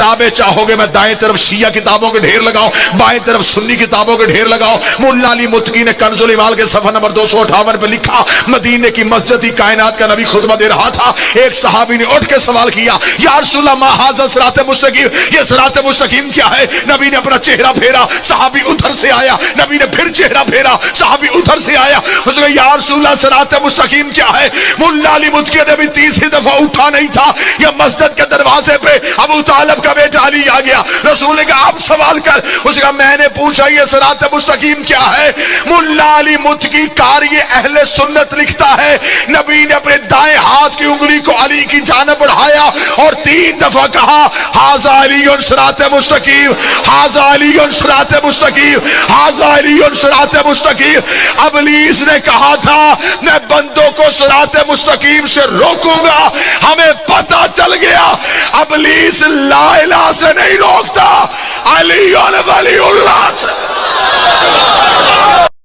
کتابیں چاہو گے میں دائیں طرف شیعہ کتابوں کے ڈھیر لگاؤں، بائیں طرف سنی کتابوں کے ڈھیر لگاؤ۔ مولا علی متقی نے کنز الایمال کے صفحہ نمبر 258 پہ لکھا، مدینے کی مسجد ہی کائنات کا نبی خطبہ دے رہا تھا، ایک صحابی نے اٹھ کے سوال کیا، یا رسول اللہ ما ھذا صراط مستقیم، یہ صراط مستقیم کیا ہے؟ نبی نے اپنا چہرہ پھیرا، صحابی ادھر سے آیا، نبی نے پھر چہرہ پھیرا، صحابی ادھر سے آیا، اس نے یا رسول اللہ صراط مستقیم کیا ہے؟ مولا علی متقی نے بھی تیسری دفعہ اٹھا نہیں تھا، یہ مسجد کے دروازے پہ ابو طالب کا بیٹا علی آ گیا، رسول نے کہا آپ سوال کر، اس نے کہا میں نے پوچھا یہ صراط مستقیم کیا ہے؟ مولا علی متقی قاری اہل سنت لکھتا ہے، نبی نے اپنے دائیں ہاتھ کی انگلی کو علی کی جانب بڑھایا اور 3 دفعہ کہا ھذا علی صراط مستقیم، ھذا علی صراط مستقیم، ھذا علی صراط مستقیم۔ ابلیس نے کہا تھا میں بندوں کو صراط مستقیم سے روکوں گا، ہمیں پتہ چل گیا ابلیس لا الہ سے نہیں روکتا، علی ولی اللہ سے۔